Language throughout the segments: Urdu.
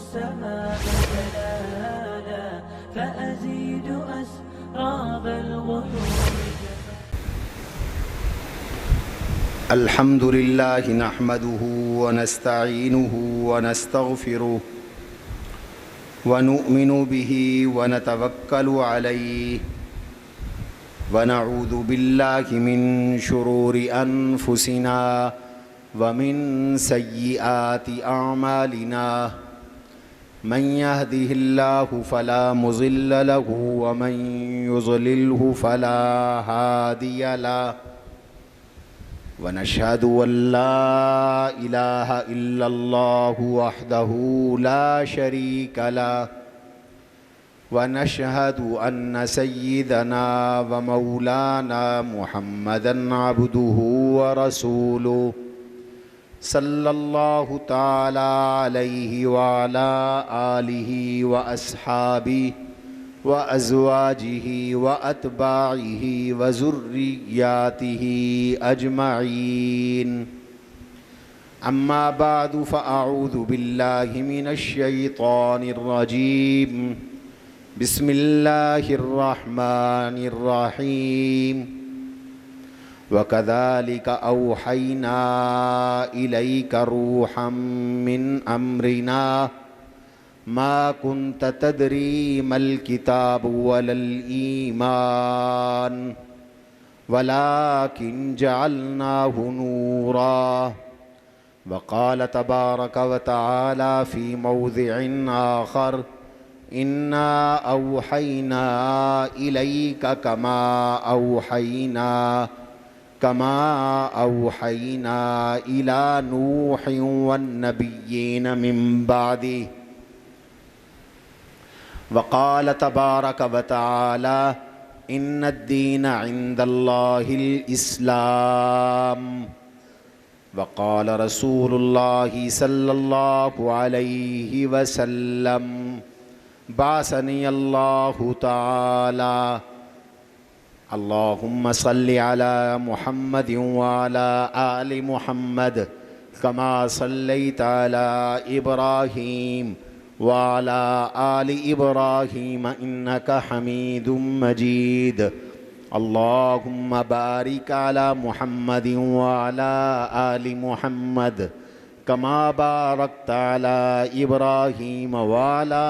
السماء جلالا فأزيد أسراب الغيوم. الحمد لله نحمده ونستعينه ونستغفره ونؤمن به ونتوكل عليه ونعوذ بالله من شرور أنفسنا ومن سيئات أعمالنا من يهده الله فلا مضل له ومن يضلله فلا هادي له ونشهد أن لا إله إلا الله وحده لا شريك له ونشهد أن سيدنا ومولانا محمدًا عبده ورسوله صلى الله تعالى عليه وعلى آله وأصحابه وأزواجه وأتباعه وذرياته أجمعين. أما بعد فأعوذ بالله من الشيطان الرجيم. بسم الله الرحمن الرحيم. وكذلك أوحينا إليك روحا من أمرنا ما كنت تدري ما الكتاب ولا الإيمان ولكن جعلناه نورا. وقال تبارك وتعالى في موضع آخر إنا أوحينا إليك كما أوحينا إلى نوح والنبيين من بعده. وقال تبارك وتعالى إن الدين عند الله الإسلام. وقال رسول الله صلى الله عليه وسلم بعثني الله تعالى. اللهم صل على محمد وعلى آل محمد كما صليت على إبراهيم وعلى آل إبراهيم إنك حميد مجيد. اللهم بارك على محمد وعلى آل محمد كما باركت على إبراهيم وعلى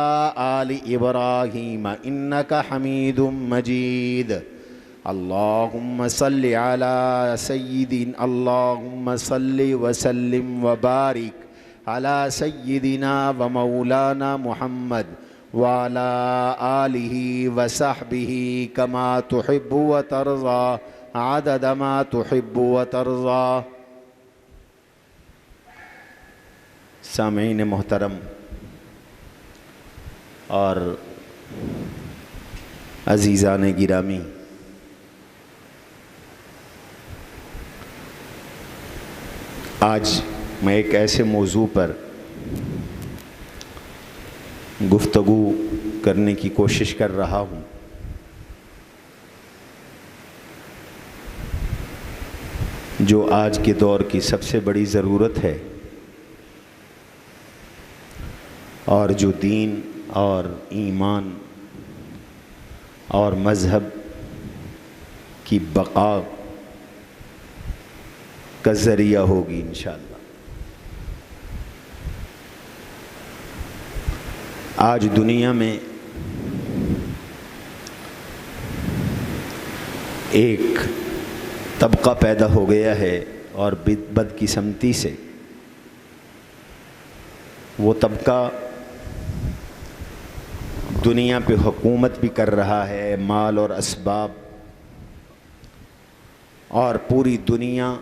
آل إبراهيم إنك حميد مجيد. اللهم صل على سيدنا اللهم صل وسلم وبارك على سيدنا ومولانا محمد وعلى آله وصحبه كما تحب وترضى عدد ما تحب وترضى. سامعین محترم اور عزیزان گرامی، آج میں ایک ایسے موضوع پر گفتگو کرنے کی کوشش کر رہا ہوں جو آج کے دور کی سب سے بڑی ضرورت ہے، اور جو دین اور ایمان اور مذہب کی بقا کا ذریعہ ہوگی انشاءاللہ۔ آج دنیا میں ایک طبقہ پیدا ہو گیا ہے اور بدقسمتی سے وہ طبقہ دنیا پہ حکومت بھی کر رہا ہے، مال اور اسباب، اور پوری دنیا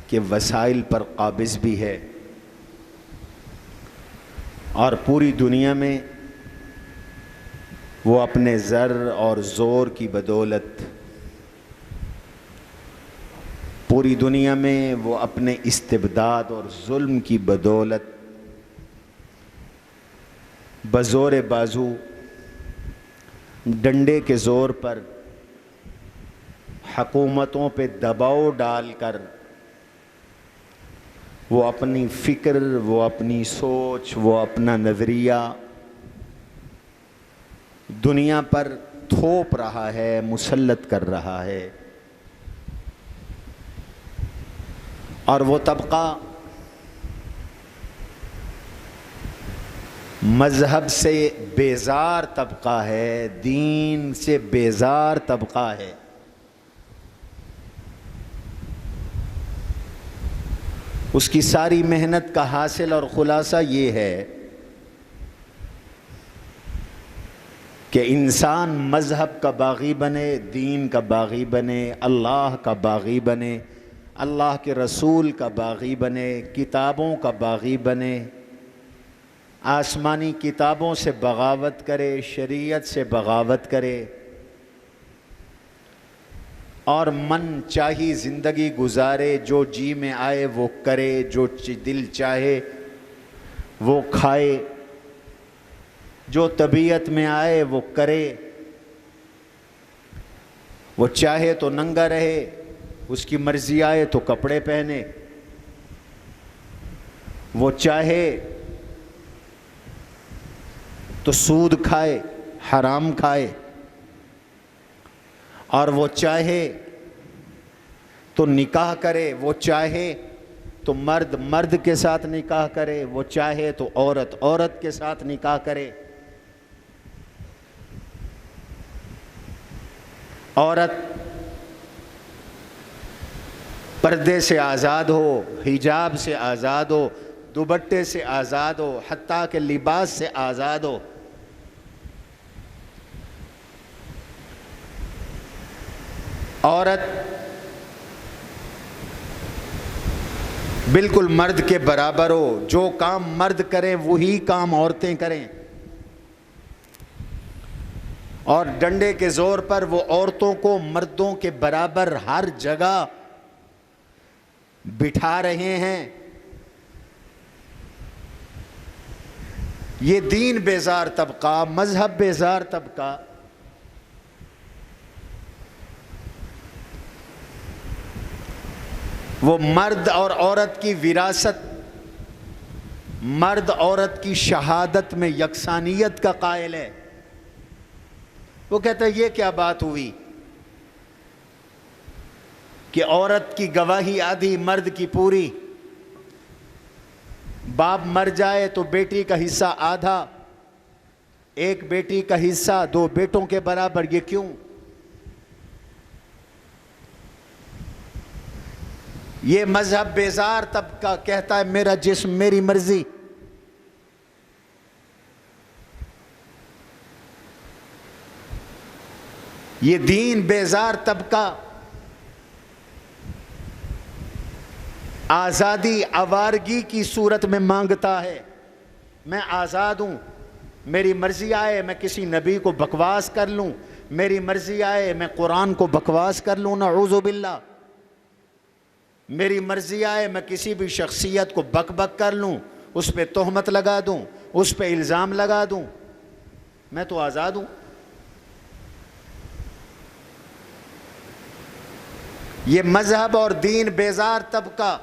کے وسائل پر قابض بھی ہے، اور پوری دنیا میں وہ اپنے زر اور زور کی بدولت، پوری دنیا میں وہ اپنے استبداد اور ظلم کی بدولت بزور بازو، ڈنڈے کے زور پر حکومتوں پہ دباؤ ڈال کر وہ اپنی فکر، وہ اپنی سوچ، وہ اپنا نظریہ دنیا پر تھوپ رہا ہے، مسلط کر رہا ہے، اور وہ طبقہ مذہب سے بیزار طبقہ ہے، دین سے بیزار طبقہ ہے۔ اس کی ساری محنت کا حاصل اور خلاصہ یہ ہے کہ انسان مذہب کا باغی بنے، دین کا باغی بنے، اللہ کا باغی بنے، اللہ کے رسول کا باغی بنے، کتابوں کا باغی بنے، آسمانی کتابوں سے بغاوت کرے، شریعت سے بغاوت کرے، اور من چاہی زندگی گزارے، جو جی میں آئے وہ کرے، جو دل چاہے وہ کھائے، جو طبیعت میں آئے وہ کرے، وہ چاہے تو ننگا رہے، اس کی مرضی آئے تو کپڑے پہنے، وہ چاہے تو سود کھائے، حرام کھائے، اور وہ چاہے تو نکاح کرے، وہ چاہے تو مرد مرد کے ساتھ نکاح کرے، وہ چاہے تو عورت عورت کے ساتھ نکاح کرے۔ عورت پردے سے آزاد ہو، حجاب سے آزاد ہو، دوپٹے سے آزاد ہو، حتیٰ کہ لباس سے آزاد ہو۔ عورت بالکل مرد کے برابر ہو، جو کام مرد کریں وہی کام عورتیں کریں، اور ڈنڈے کے زور پر وہ عورتوں کو مردوں کے برابر ہر جگہ بٹھا رہے ہیں۔ یہ دین بیزار طبقہ، مذہب بیزار طبقہ وہ مرد اور عورت کی وراثت، مرد عورت کی شہادت میں یکسانیت کا قائل ہے۔ وہ کہتا ہے یہ کیا بات ہوئی کہ عورت کی گواہی آدھی، مرد کی پوری، باپ مر جائے تو بیٹی کا حصہ آدھا، ایک بیٹی کا حصہ دو بیٹوں کے برابر، یہ کیوں؟ یہ مذہب بیزار طبقہ کہتا ہے میرا جسم میری مرضی۔ یہ دین بیزار طبقہ آزادی آوارگی کی صورت میں مانگتا ہے۔ میں آزاد ہوں، میری مرضی آئے میں کسی نبی کو بکواس کر لوں، میری مرضی آئے میں قرآن کو بکواس کر لوں، نعوذ باللہ، میری مرضی آئے میں کسی بھی شخصیت کو بک بک کر لوں، اس پہ تہمت لگا دوں، اس پہ الزام لگا دوں، میں تو آزاد ہوں۔ یہ مذہب اور دین بیزار طبقہ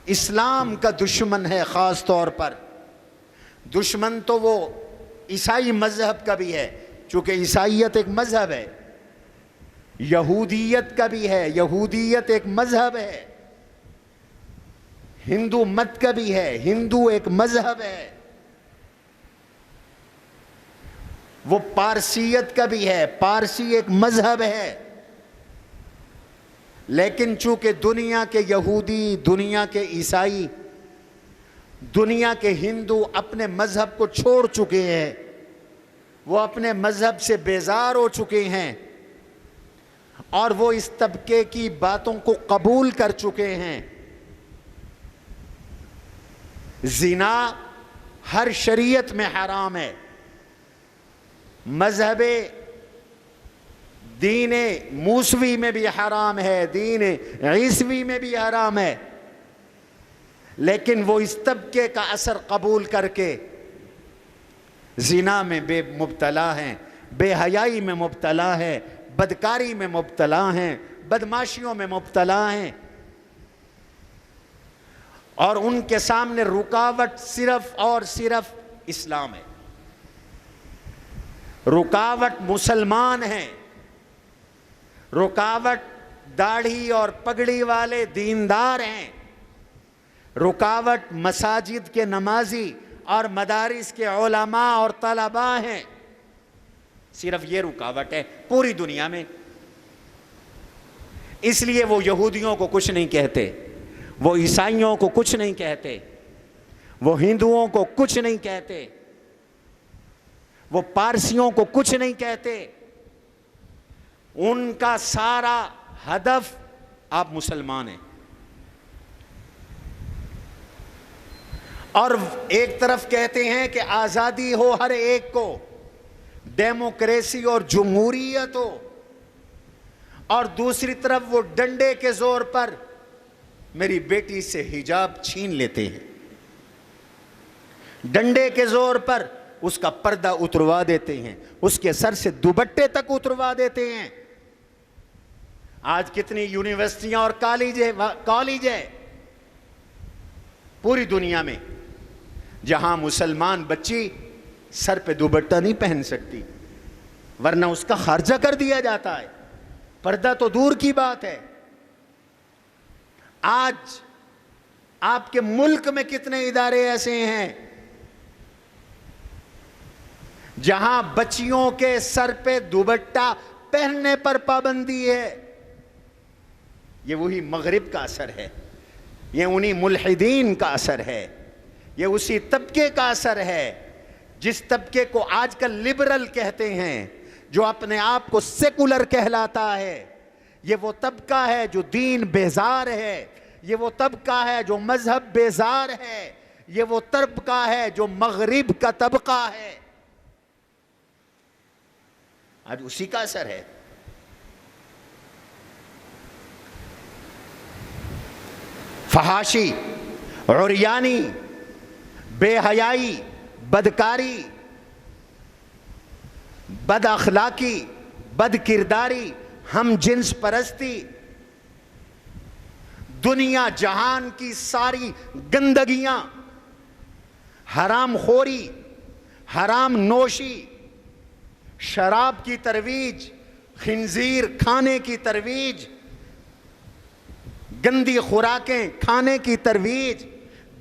اسلام کا دشمن ہے، خاص طور پر دشمن تو وہ عیسائی مذہب کا بھی ہے، چونکہ عیسائیت ایک مذہب ہے، یہودیت کا بھی ہے، یہودیت ایک مذہب ہے، ہندو مت کا بھی ہے، ہندو ایک مذہب ہے، وہ پارسیت کا بھی ہے، پارسی ایک مذہب ہے۔ لیکن چونکہ دنیا کے یہودی، دنیا کے عیسائی، دنیا کے ہندو اپنے مذہب کو چھوڑ چکے ہیں، وہ اپنے مذہب سے بیزار ہو چکے ہیں، اور وہ اس طبقے کی باتوں کو قبول کر چکے ہیں۔ زنا ہر شریعت میں حرام ہے، مذہب دین موسوی میں بھی حرام ہے، دین عیسوی میں بھی حرام ہے، لیکن وہ اس طبقے کا اثر قبول کر کے زنا میں مبتلا ہیں، بے حیائی میں مبتلا ہیں، بدکاری میں مبتلا ہیں، بدماشیوں میں مبتلا ہیں، اور ان کے سامنے رکاوٹ صرف اور صرف اسلام ہے، رکاوٹ مسلمان ہیں، رکاوٹ داڑھی اور پگڑی والے دیندار ہیں، رکاوٹ مساجد کے نمازی اور مدارس کے علماء اور طلباء ہیں، صرف یہ رکاوٹ ہے پوری دنیا میں۔ اس لیے وہ یہودیوں کو کچھ نہیں کہتے، وہ عیسائیوں کو کچھ نہیں کہتے، وہ ہندوؤں کو کچھ نہیں کہتے، وہ پارسیوں کو کچھ نہیں کہتے، ان کا سارا ہدف آپ مسلمان ہیں۔ اور ایک طرف کہتے ہیں کہ آزادی ہو ہر ایک کو، ڈیموکریسی اور جمہوریت ہو، اور دوسری طرف وہ ڈنڈے کے زور پر میری بیٹی سے حجاب چھین لیتے ہیں، ڈنڈے کے زور پر اس کا پردہ اتروا دیتے ہیں، اس کے سر سے دوپٹے تک اتروا دیتے ہیں۔ آج کتنی یونیورسٹیاں اور کالج ہے پوری دنیا میں جہاں مسلمان بچی سر پہ دوپٹہ نہیں پہن سکتی، ورنہ اس کا خارجہ کر دیا جاتا ہے، پردہ تو دور کی بات ہے۔ آج آپ کے ملک میں کتنے ادارے ایسے ہیں جہاں بچیوں کے سر پہ دوپٹہ پہننے پر پابندی ہے؟ یہ وہی مغرب کا اثر ہے، یہ انہی ملحدین کا اثر ہے، یہ اسی طبقے کا اثر ہے جس طبقے کو آج کل لبرل کہتے ہیں، جو اپنے آپ کو سیکولر کہلاتا ہے۔ یہ وہ طبقہ ہے جو دین بیزار ہے، یہ وہ طبقہ ہے جو مذہب بیزار ہے، یہ وہ طبقہ ہے جو مغرب کا طبقہ ہے، آج اسی کا اثر ہے۔ فحاشی، عریانی، بے حیائی، بدکاری، بد اخلاقی، بد کرداری، ہم جنس پرستی، دنیا جہان کی ساری گندگیاں، حرام خوری، حرام نوشی، شراب کی ترویج، خنزیر کھانے کی ترویج، گندی خوراکیں کھانے کی ترویج،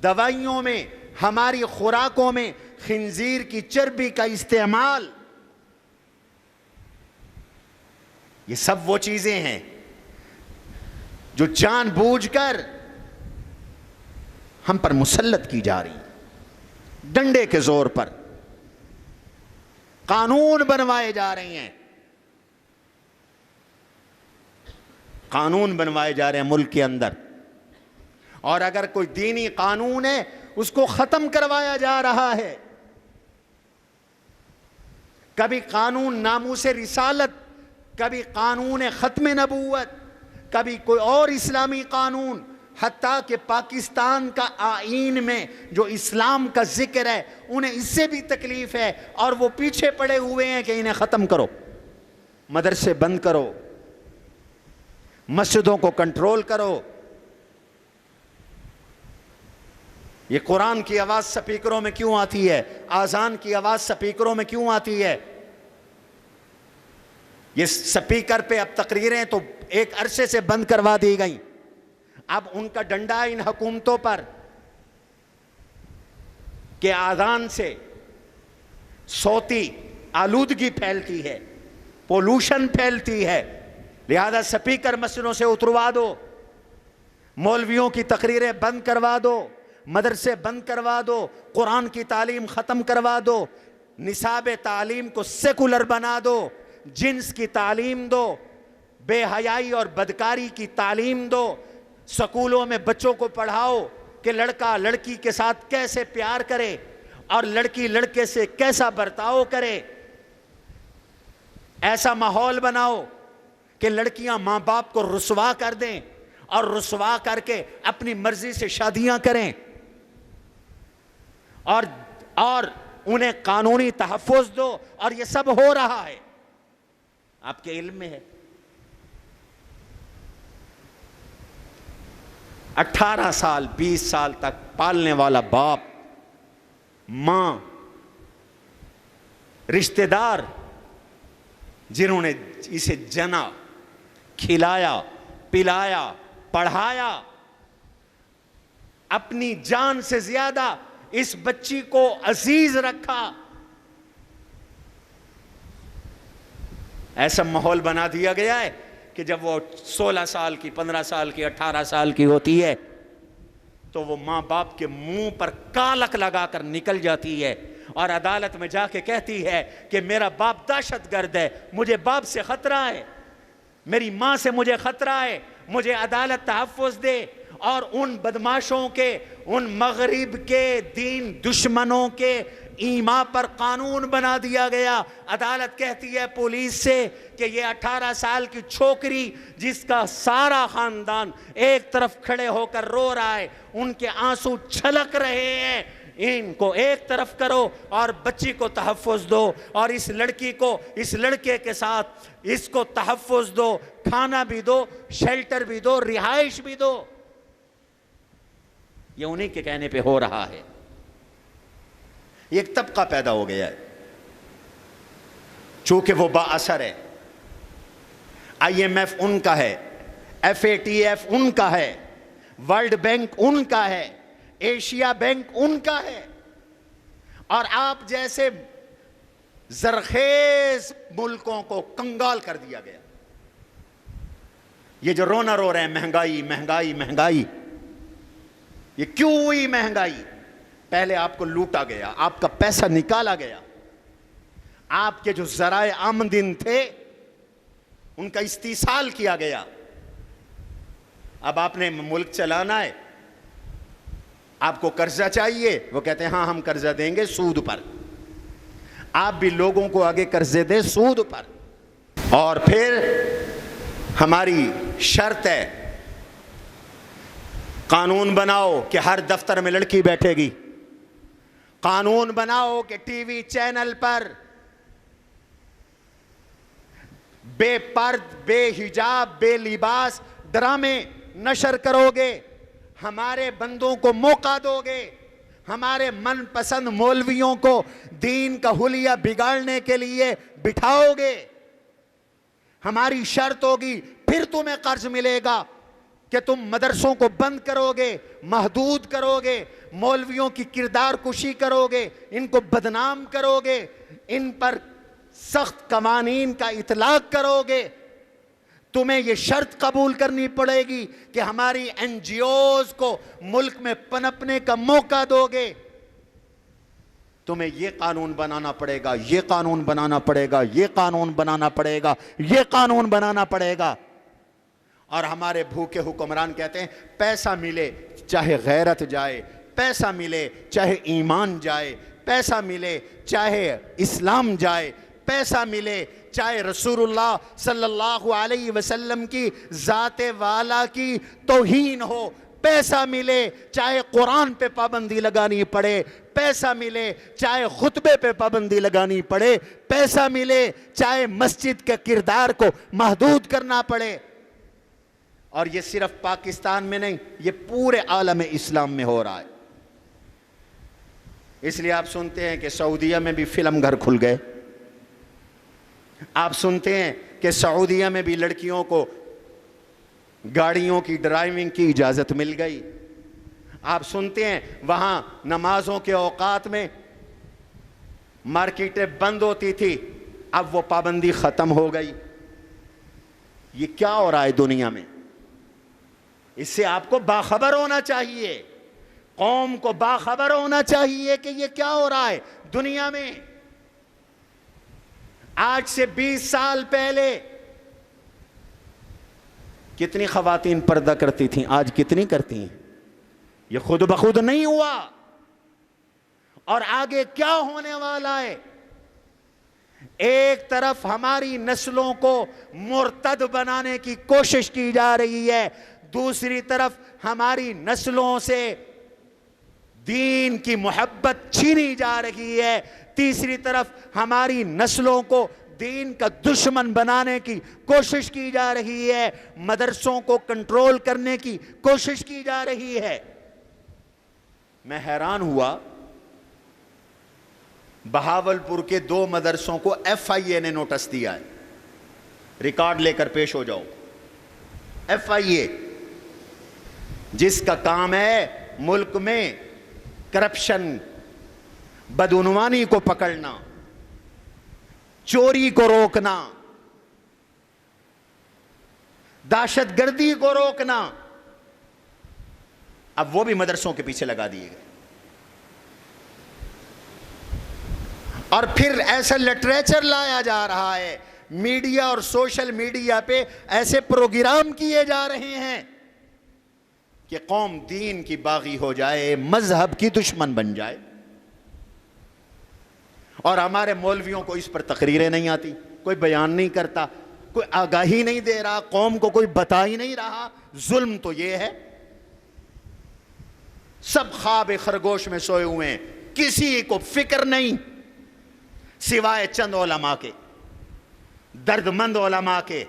دوائیوں میں، ہماری خوراکوں میں خنزیر کی چربی کا استعمال، یہ سب وہ چیزیں ہیں جو جان بوجھ کر ہم پر مسلط کی جا رہی ہیں، ڈنڈے کے زور پر قانون بنوائے جا رہے ہیں، قانون بنوائے جا رہے ہیں ملک کے اندر، اور اگر کوئی دینی قانون ہے اس کو ختم کروایا جا رہا ہے۔ کبھی قانون ناموس رسالت، کبھی قانون ختم نبوت، کبھی کوئی اور اسلامی قانون، حتیٰ کہ پاکستان کا آئین میں جو اسلام کا ذکر ہے انہیں اس سے بھی تکلیف ہے، اور وہ پیچھے پڑے ہوئے ہیں کہ انہیں ختم کرو، مدرسے بند کرو، مسجدوں کو کنٹرول کرو۔ یہ قرآن کی آواز سپیکروں میں کیوں آتی ہے؟ آذان کی آواز سپیکروں میں کیوں آتی ہے؟ یہ سپیکر پہ اب تقریریں تو ایک عرصے سے بند کروا دی گئیں، اب ان کا ڈنڈا ان حکومتوں پر کہ آذان سے صوتی آلودگی پھیلتی ہے، پولوشن پھیلتی ہے، لہذا سپیکر مسجدوں سے اتروا دو، مولویوں کی تقریریں بند کروا دو، مدرسے بند کروا دو، قرآن کی تعلیم ختم کروا دو، نصاب تعلیم کو سیکولر بنا دو، جنس کی تعلیم دو، بے حیائی اور بدکاری کی تعلیم دو، سکولوں میں بچوں کو پڑھاؤ کہ لڑکا لڑکی کے ساتھ کیسے پیار کرے اور لڑکی لڑکے سے کیسا برتاؤ کرے، ایسا ماحول بناؤ کہ لڑکیاں ماں باپ کو رسوا کر دیں اور رسوا کر کے اپنی مرضی سے شادیاں کریں، اور انہیں قانونی تحفظ دو، اور یہ سب ہو رہا ہے، آپ کے علم میں ہے۔ 18 سال 20 سال تک پالنے والا باپ، ماں، رشتہ دار جنہوں نے اسے جنا، کھلایا، پلایا، پڑھایا، اپنی جان سے زیادہ اس بچی کو عزیز رکھا، ایسا ماحول بنا دیا گیا ہے کہ جب وہ 16 سال کی، 15 سال کی، 18 سال کی ہوتی ہے تو وہ ماں باپ کے منہ پر کالک لگا کر نکل جاتی ہے اور عدالت میں جا کے کہتی ہے کہ میرا باپ دہشت گرد ہے، مجھے باپ سے خطرہ ہے، میری ماں سے مجھے خطرہ ہے، مجھے عدالت تحفظ دے۔ اور ان بدماشوں کے، ان مغرب کے دین دشمنوں کے ایما پر قانون بنا دیا گیا۔ عدالت کہتی ہے پولیس سے کہ یہ 18 سال کی چھوکری جس کا سارا خاندان ایک طرف کھڑے ہو کر رو رہا ہے، ان کے آنسو چھلک رہے ہیں، ان کو ایک طرف کرو اور بچی کو تحفظ دو، اور اس لڑکی کو، اس لڑکے کے ساتھ اس کو تحفظ دو، کھانا بھی دو، شیلٹر بھی دو، رہائش بھی دو۔ یہ انہی کے کہنے پہ ہو رہا ہے۔ ایک طبقہ پیدا ہو گیا ہے، چونکہ وہ با اثر ہے۔ IMF ان کا ہے، FATF ان کا ہے، ورلڈ بینک ان کا ہے، ایشیا بینک ان کا ہے، اور آپ جیسے زرخیز ملکوں کو کنگال کر دیا گیا۔ یہ جو رونا رو رہے ہیں مہنگائی مہنگائی مہنگائی، یہ کیوں ہوئی مہنگائی؟ پہلے آپ کو لوٹا گیا، آپ کا پیسہ نکالا گیا، آپ کے جو ذرائع آمدن تھے ان کا استحصال کیا گیا۔ اب آپ نے ملک چلانا ہے، آپ کو قرضہ چاہیے، وہ کہتے ہیں ہاں ہم قرضہ دیں گے سود پر۔ آپ بھی لوگوں کو آگے قرضے دیں سود پر، اور پھر ہماری شرط ہے قانون بناؤ کہ ہر دفتر میں لڑکی بیٹھے گی، قانون بناؤ کہ ٹی وی چینل پر بے پرد، بے حجاب، بے لباس ڈرامے نشر کرو گے، ہمارے بندوں کو موقع دو گے، ہمارے من پسند مولویوں کو دین کا حلیہ بگاڑنے کے لیے بٹھاؤ گے، ہماری شرط ہوگی، پھر تمہیں قرض ملے گا کہ تم مدرسوں کو بند کرو گے، محدود کرو گے، مولویوں کی کردار کشی کرو گے، ان کو بدنام کرو گے، ان پر سخت قوانین کا اطلاق کرو گے، تمہیں یہ شرط قبول کرنی پڑے گی کہ ہماری NGOs کو ملک میں پنپنے کا موقع دو گے، تمہیں یہ قانون بنانا پڑے گا، یہ قانون بنانا پڑے گا، یہ قانون بنانا پڑے گا، یہ قانون بنانا پڑے گا۔ اور ہمارے بھوکے حکمران کہتے ہیں پیسہ ملے چاہے غیرت جائے، پیسہ ملے چاہے ایمان جائے، پیسہ ملے چاہے اسلام جائے، پیسہ ملے چاہے رسول اللہ صلی اللہ علیہ وسلم کی ذات والا کی توہین ہو، پیسہ ملے چاہے قرآن پہ پابندی لگانی پڑے، پیسہ ملے چاہے خطبے پہ پابندی لگانی پڑے، پیسہ ملے چاہے مسجد کے کردار کو محدود کرنا پڑے۔ اور یہ صرف پاکستان میں نہیں، یہ پورے عالم اسلام میں ہو رہا ہے۔ اس لیے آپ سنتے ہیں کہ سعودیہ میں بھی فلم گھر کھل گئے، آپ سنتے ہیں کہ سعودیہ میں بھی لڑکیوں کو گاڑیوں کی ڈرائیونگ کی اجازت مل گئی، آپ سنتے ہیں وہاں نمازوں کے اوقات میں مارکیٹیں بند ہوتی تھی، اب وہ پابندی ختم ہو گئی۔ یہ کیا ہو رہا ہے دنیا میں؟ اس سے آپ کو باخبر ہونا چاہیے، قوم کو باخبر ہونا چاہیے کہ یہ کیا ہو رہا ہے دنیا میں۔ آج سے 20 سال پہلے کتنی خواتین پردہ کرتی تھیں، آج کتنی کرتی ہیں؟ یہ خود بخود نہیں ہوا، اور آگے کیا ہونے والا ہے؟ ایک طرف ہماری نسلوں کو مرتد بنانے کی کوشش کی جا رہی ہے، دوسری طرف ہماری نسلوں سے دین کی محبت چھینی جا رہی ہے، تیسری طرف ہماری نسلوں کو دین کا دشمن بنانے کی کوشش کی جا رہی ہے، مدرسوں کو کنٹرول کرنے کی کوشش کی جا رہی ہے۔ میں حیران ہوا، بہاولپور کے 2 مدرسوں کو FIA نے نوٹس دیا ہے، ریکارڈ لے کر پیش ہو جاؤ۔ FIA جس کا کام ہے ملک میں کرپشن، بدعنوانی کو پکڑنا، چوری کو روکنا، دہشت گردی کو روکنا، اب وہ بھی مدرسوں کے پیچھے لگا دیے گئے۔ اور پھر ایسا لٹریچر لایا جا رہا ہے، میڈیا اور سوشل میڈیا پہ ایسے پروگرام کیے جا رہے ہیں کہ قوم دین کی باغی ہو جائے، مذہب کی دشمن بن جائے۔ اور ہمارے مولویوں کو اس پر تقریریں نہیں آتی، کوئی بیان نہیں کرتا، کوئی آگاہی نہیں دے رہا، قوم کو کوئی بتا ہی نہیں رہا۔ ظلم تو یہ ہے، سب خواب خرگوش میں سوئے ہوئے ہیں، کسی کو فکر نہیں سوائے چند علماء کے، درد مند علماء کے۔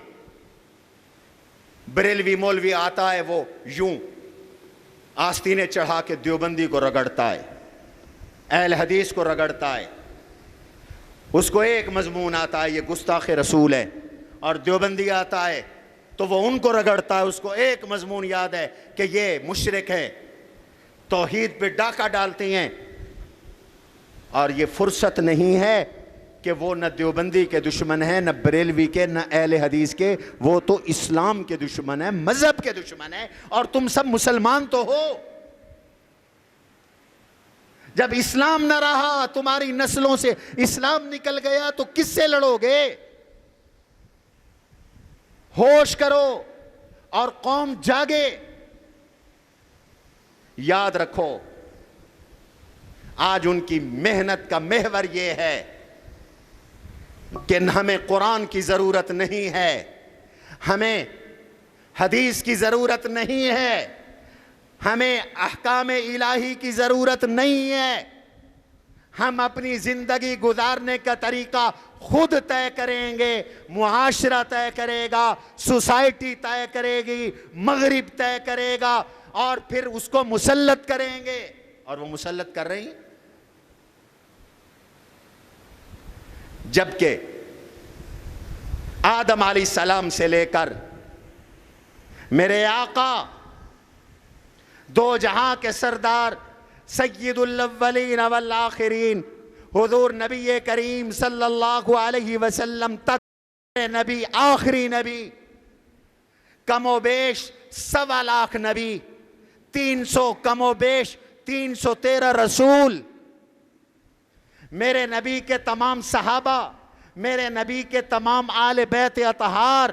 بریلوی مولوی آتا ہے، وہ یوں آستینے چڑھا کے دیوبندی کو رگڑتا ہے، اہل حدیث کو رگڑتا ہے، اس کو ایک مضمون آتا ہے یہ گستاخ رسول ہے، اور دیوبندی آتا ہے تو وہ ان کو رگڑتا ہے، اس کو ایک مضمون یاد ہے کہ یہ مشرک ہے، توحید پہ ڈاکہ ڈالتے ہیں۔ اور یہ فرصت نہیں ہے کہ وہ نہ دیوبندی کے دشمن ہیں، نہ بریلوی کے، نہ اہل حدیث کے، وہ تو اسلام کے دشمن ہیں، مذہب کے دشمن ہیں، اور تم سب مسلمان تو ہو۔ جب اسلام نہ رہا، تمہاری نسلوں سے اسلام نکل گیا، تو کس سے لڑو گے؟ ہوش کرو اور قوم جاگے۔ یاد رکھو، آج ان کی محنت کا محور یہ ہے کہ ہمیں قرآن کی ضرورت نہیں ہے، ہمیں حدیث کی ضرورت نہیں ہے، ہمیں احکام الہی کی ضرورت نہیں ہے، ہم اپنی زندگی گزارنے کا طریقہ خود طے کریں گے، معاشرہ طے کرے گا، سوسائٹی طے کرے گی، مغرب طے کرے گا، اور پھر اس کو مسلط کریں گے، اور وہ مسلط کر رہی ہیں۔ جبکہ آدم علیہ السلام سے لے کر میرے آقا، دو جہاں کے سردار، سید الاولین والآخرین، حضور نبی کریم صلی اللہ علیہ وسلم تک نبی، آخری نبی، کم و بیش 1.25 لاکھ نبی، 300 کم و بیش 313 رسول، میرے نبی کے تمام صحابہ، میرے نبی کے تمام آل بیت اطہار،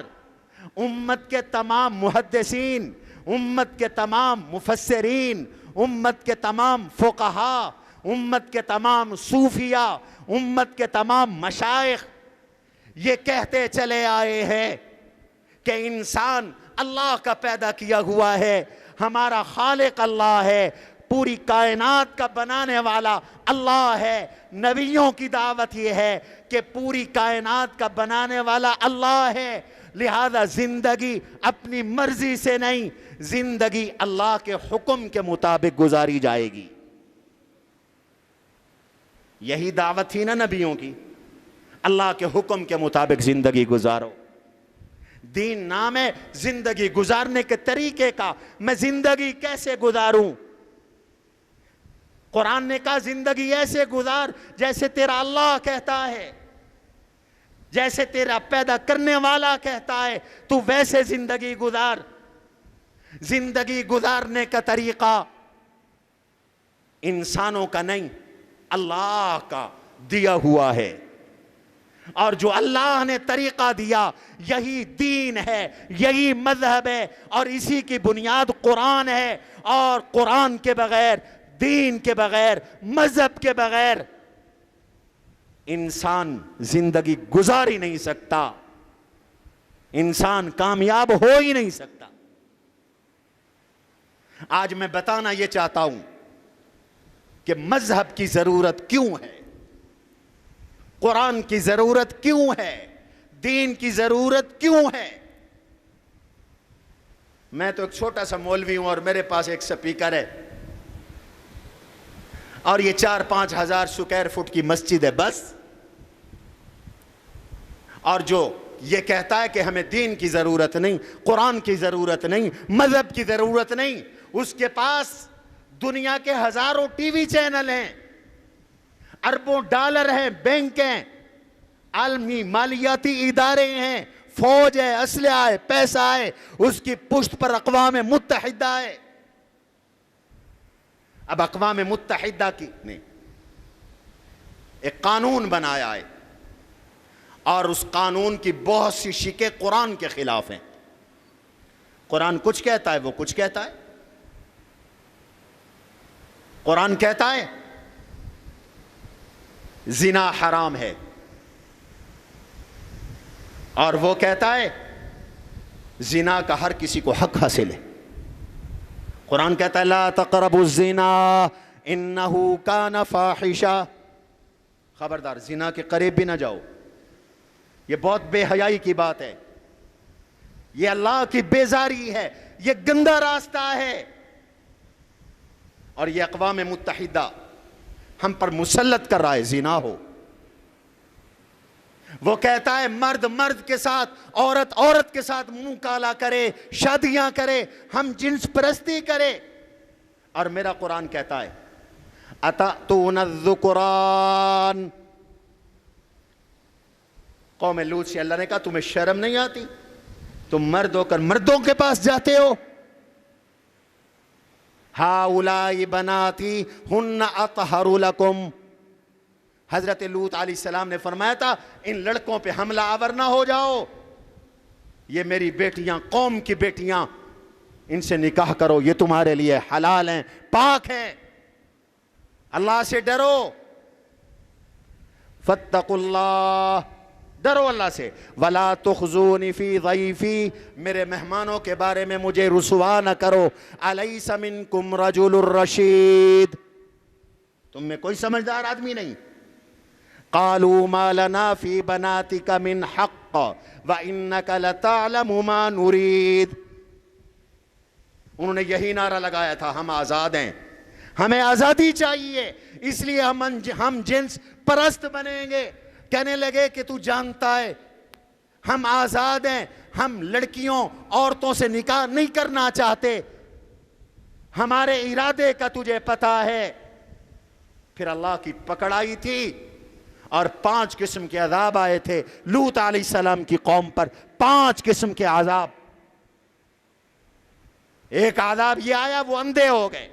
امت کے تمام محدثین، امت کے تمام مفسرین، امت کے تمام فقہاء، امت کے تمام صوفیاء، امت کے تمام مشائخ یہ کہتے چلے آئے ہیں کہ انسان اللہ کا پیدا کیا ہوا ہے، ہمارا خالق اللہ ہے، پوری کائنات کا بنانے والا اللہ ہے۔ نبیوں کی دعوت یہ ہے کہ پوری کائنات کا بنانے والا اللہ ہے، لہذا زندگی اپنی مرضی سے نہیں، زندگی اللہ کے حکم کے مطابق گزاری جائے گی۔ یہی دعوت تھی نا نبیوں کی، اللہ کے حکم کے مطابق زندگی گزارو۔ دین نام ہے زندگی گزارنے کے طریقے کا، میں زندگی کیسے گزاروں؟ قرآن نے کہا زندگی ایسے گزار جیسے تیرا اللہ کہتا ہے، جیسے تیرا پیدا کرنے والا کہتا ہے، تو ویسے زندگی گزار۔ زندگی گزارنے کا طریقہ انسانوں کا نہیں، اللہ کا دیا ہوا ہے، اور جو اللہ نے طریقہ دیا یہی دین ہے، یہی مذہب ہے، اور اسی کی بنیاد قرآن ہے، اور قرآن کے بغیر، دین کے بغیر، مذہب کے بغیر انسان زندگی گزار ہی نہیں سکتا، انسان کامیاب ہو ہی نہیں سکتا۔ آج میں بتانا یہ چاہتا ہوں کہ مذہب کی ضرورت کیوں ہے۔ قرآن کی ضرورت کیوں ہے, دین کی ضرورت کیوں ہے. میں تو ایک چھوٹا سا مولوی ہوں اور میرے پاس ایک سپیکر ہے اور یہ 4-5 ہزار سکوائر فٹ کی مسجد ہے بس. اور جو یہ کہتا ہے کہ ہمیں دین کی ضرورت نہیں, قرآن کی ضرورت نہیں, مذہب کی ضرورت نہیں, اس کے پاس دنیا کے ہزاروں ٹی وی چینل ہیں, اربوں ڈالر ہیں, بینک ہیں, عالمی مالیاتی ادارے ہیں, فوج ہے, اسلحہ ہے, پیسہ ہے, اس کی پشت پر اقوام متحدہ ہے. اب اقوام متحدہ کی نے ایک قانون بنایا ہے اور اس قانون کی بہت سی شکیں قرآن کے خلاف ہیں. قرآن کچھ کہتا ہے, وہ کچھ کہتا ہے. قرآن کہتا ہے زنا حرام ہے اور وہ کہتا ہے زنا کا ہر کسی کو حق حاصل ہے. قرآن کہتا ہے لا تقربوا الزنا انہ کان فاحشہ, خبردار زنا کے قریب بھی نہ جاؤ. یہ بہت بے حیائی کی بات ہے, یہ اللہ کی بیزاری ہے, یہ گندا راستہ ہے. اور یہ اقوام متحدہ ہم پر مسلط کر رہا ہے زنا ہو. وہ کہتا ہے مرد مرد کے ساتھ, عورت عورت کے ساتھ منہ کالا کرے, شادیاں کرے, ہم جنس پرستی کرے. اور میرا قرآن کہتا ہے اتأتون الذکران. قوم لوط سے اللہ نے کہا تمہیں شرم نہیں آتی, تم مرد ہو کر مردوں کے پاس جاتے ہو. ہؤلاء بناتی ہن اطہر لکم. حضرت لوط علیہ السلام نے فرمایا تھا ان لڑکوں پہ حملہ آور نہ ہو جاؤ, یہ میری بیٹیاں, قوم کی بیٹیاں, ان سے نکاح کرو, یہ تمہارے لیے حلال ہیں, پاک ہیں. اللہ سے ڈرو, فاتقوا اللہ, ڈرو اللہ سے. ولا تخزونی فی ضیفی, میرے مہمانوں کے بارے میں مجھے رسوا نہ کرو. الیس منکم رجل الرشید, تم میں کوئی سمجھدار آدمی نہیں. قالوا ما لنا فی بناتک من حق وانک لتعلم ما نرید. انہوں نے یہی نعرہ لگایا تھا ہم آزاد ہیں, ہمیں آزادی چاہیے, اس لیے ہم جنس پرست بنیں گے. کہنے لگے کہ تو جانتا ہے ہم آزاد ہیں, ہم لڑکیوں عورتوں سے نکاح نہیں کرنا چاہتے, ہمارے ارادے کا تجھے پتہ ہے. پھر اللہ کی پکڑ آئی تھی اور 5 قسم کے عذاب آئے تھے لوط علیہ السلام کی قوم پر. 5 قسم کے عذاب. ایک عذاب یہ آیا وہ اندھے ہو گئے.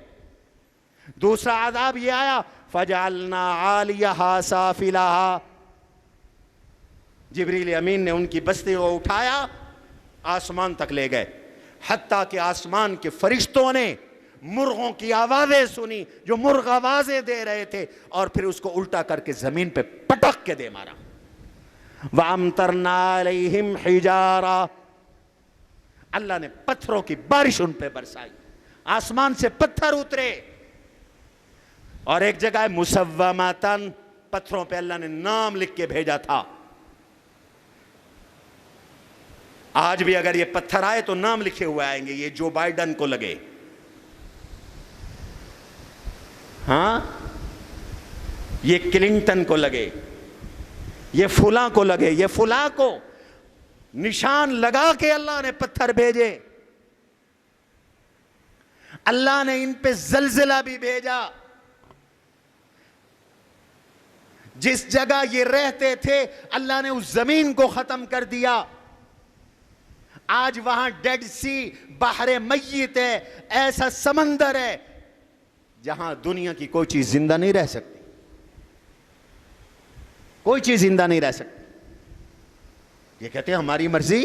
دوسرا عذاب یہ آیا فجعلنا عالیہا سافلہا, جبریل امین نے ان کی بستی کو اٹھایا, آسمان تک لے گئے, حتیٰ کہ آسمان کے فرشتوں نے مرغوں کی آوازیں سنی جو مرغ آوازیں دے رہے تھے, اور پھر اس کو الٹا کر کے زمین پہ پٹک کے دے مارا. وَأَمْطَرْنَا عَلَيْهِمْ حِجَارًا, اللہ نے پتھروں کی بارش ان پہ برسائی, آسمان سے پتھر اترے. اور ایک جگہ ہے مُسَوَّمَةً, پتھروں پہ اللہ نے نام لکھ کے بھیجا تھا. آج بھی اگر یہ پتھر آئے تو نام لکھے ہوئے آئیں گے, یہ جو بائیڈن کو لگے, ہاں یہ کلنٹن کو لگے, یہ فلاں کو لگے, یہ فلاں کو نشان لگا کے اللہ نے پتھر بھیجے. اللہ نے ان پہ زلزلہ بھی بھیجا. جس جگہ یہ رہتے تھے اللہ نے اس زمین کو ختم کر دیا. آج وہاں ڈیڈ سی, بحر میت ہے, ایسا سمندر ہے جہاں دنیا کی کوئی چیز زندہ نہیں رہ سکتی, کوئی چیز زندہ نہیں رہ سکتی. یہ کہتے ہیں ہماری مرضی.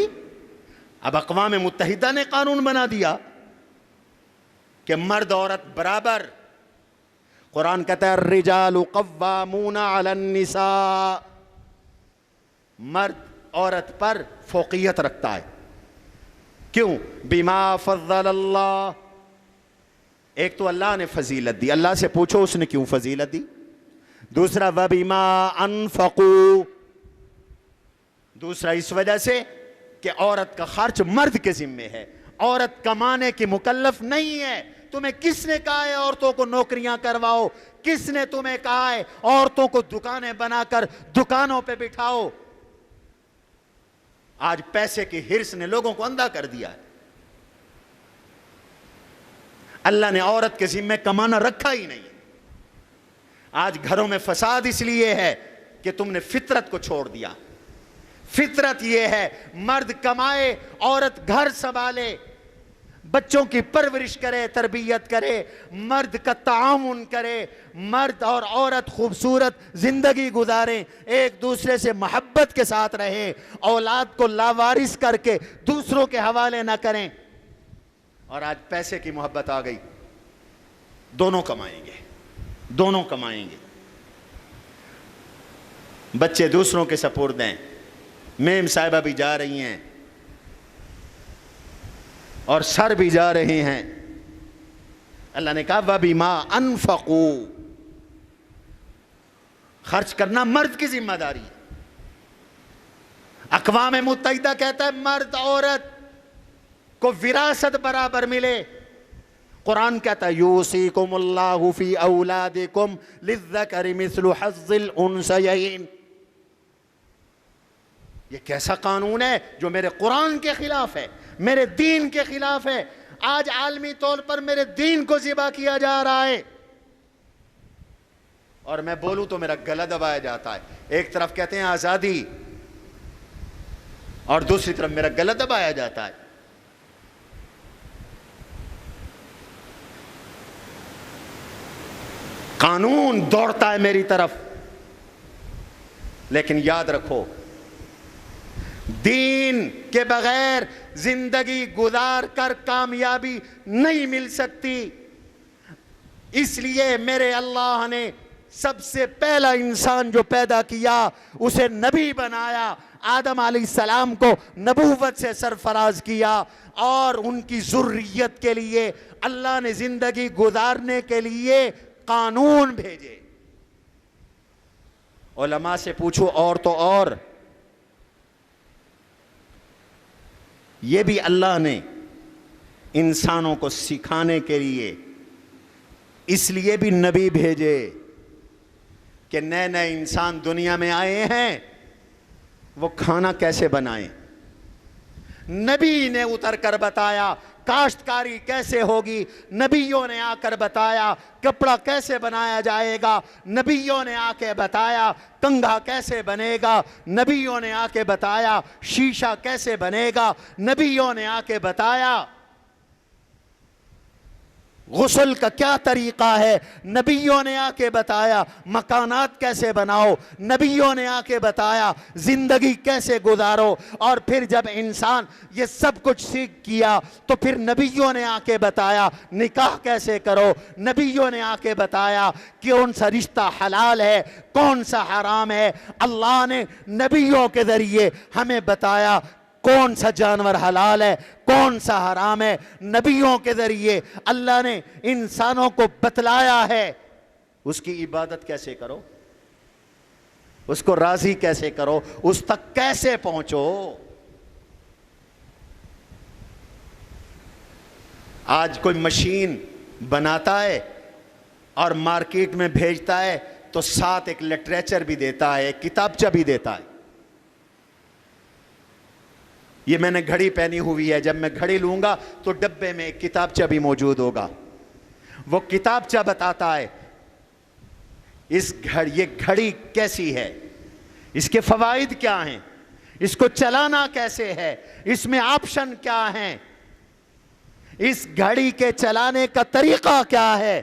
اب اقوام متحدہ نے قانون بنا دیا کہ مرد عورت برابر. قرآن کہتا ہے الرجال قوامون علی النساء, مرد عورت پر فوقیت رکھتا ہے. کیوں؟ بما فضل اللہ, ایک تو اللہ نے فضیلت دی, اللہ سے پوچھو اس نے کیوں فضیلت دی. دوسرا وَبِمَا أَنفَقُوا، دوسرا اس وجہ سے کہ عورت کا خرچ مرد کے ذمے ہے، عورت کمانے کی مکلف نہیں ہے۔ تمہیں کس نے کہا ہے عورتوں کو نوکریاں کرواؤ؟ کس نے تمہیں کہا ہے عورتوں کو دکانیں بنا کر دکانوں پہ بٹھاؤ؟ آج پیسے کی ہرس نے لوگوں کو اندھا کر دیا ہے۔ اللہ نے عورت کے ذمے کمانا رکھا ہی نہیں۔ آج گھروں میں فساد اس لیے ہے کہ تم نے فطرت کو چھوڑ دیا۔ فطرت یہ ہے مرد کمائے، عورت گھر سنبھالے، بچوں کی پرورش کرے، تربیت کرے، مرد کا تعاون کرے، مرد اور عورت خوبصورت زندگی گزاریں، ایک دوسرے سے محبت کے ساتھ رہیں، اولاد کو لاوارث کر کے دوسروں کے حوالے نہ کریں۔ اور آج پیسے کی محبت آ گئی، دونوں کمائیں گے، دونوں کمائیں گے، بچے دوسروں کے سپرد ہیں۔ میم صاحبہ بھی جا رہی ہیں اور سر بھی جا رہے ہیں۔ اللہ نے کہا وَبِمَا أَنفَقُوا، خرچ کرنا مرد کی ذمہ داری ہے۔ اقوام متحدہ کہتا ہے مرد عورت کو وراثت برابر ملے۔ قرآن کہتا ہے یوصیکم اللہ فی اولادکم للذکر مثل حظ الانثیین۔ یہ کیسا قانون ہے جو میرے قرآن کے خلاف ہے، میرے دین کے خلاف ہے۔ آج عالمی طور پر میرے دین کو ذبح کیا جا رہا ہے، اور میں بولوں تو میرا گلا دبایا جاتا ہے۔ ایک طرف کہتے ہیں آزادی اور دوسری طرف میرا گلا دبایا جاتا ہے۔ قانون دوڑتا ہے میری طرف، لیکن یاد رکھو دین کے بغیر زندگی گزار کر کامیابی نہیں مل سکتی۔ اس لیے میرے اللہ نے سب سے پہلا انسان جو پیدا کیا اسے نبی بنایا، آدم علیہ السلام کو نبوت سے سرفراز کیا، اور ان کی ذریت کے لیے اللہ نے زندگی گزارنے کے لیے قانون بھیجے۔ علماء سے پوچھو اور تو اور، یہ بھی اللہ نے انسانوں کو سکھانے کے لیے اس لیے بھی نبی بھیجے کہ نئے نئے انسان دنیا میں آئے ہیں، وہ کھانا کیسے بنائیں۔ نبی نے اتر کر بتایا کاشتکاری کیسے ہوگی، نبیوں نے آ کر بتایا کپڑا کیسے بنایا جائے گا، نبیوں نے آ کے بتایا کنگھا کیسے بنے گا، نبیوں نے آ کے بتایا شیشہ کیسے بنے گا، نبیوں نے آ کے بتایا غسل کا کیا طریقہ ہے، نبیوں نے آ کے بتایا مکانات کیسے بناؤ، نبیوں نے آ کے بتایا زندگی کیسے گزارو۔ اور پھر جب انسان یہ سب کچھ سیکھ کیا تو پھر نبیوں نے آ کے بتایا نکاح کیسے کرو، نبیوں نے آ کے بتایا کون سا رشتہ حلال ہے کون سا حرام ہے۔ اللہ نے نبیوں کے ذریعے ہمیں بتایا کون سا جانور حلال ہے کون سا حرام ہے۔ نبیوں کے ذریعے اللہ نے انسانوں کو بتلایا ہے اس کی عبادت کیسے کرو، اس کو راضی کیسے کرو، اس تک کیسے پہنچو۔ آج کوئی مشین بناتا ہے اور مارکیٹ میں بھیجتا ہے تو ساتھ ایک لٹریچر بھی دیتا ہے، ایک کتابچہ بھی دیتا ہے۔ یہ میں نے گھڑی پہنی ہوئی ہے، جب میں گھڑی لوں گا تو ڈبے میں ایک کتابچہ بھی موجود ہوگا، وہ کتابچہ بتاتا ہے یہ گھڑی کیسی ہے، اس کے فوائد کیا ہیں، اس کو چلانا کیسے ہے، اس میں آپشن کیا ہیں، اس گھڑی کے چلانے کا طریقہ کیا ہے۔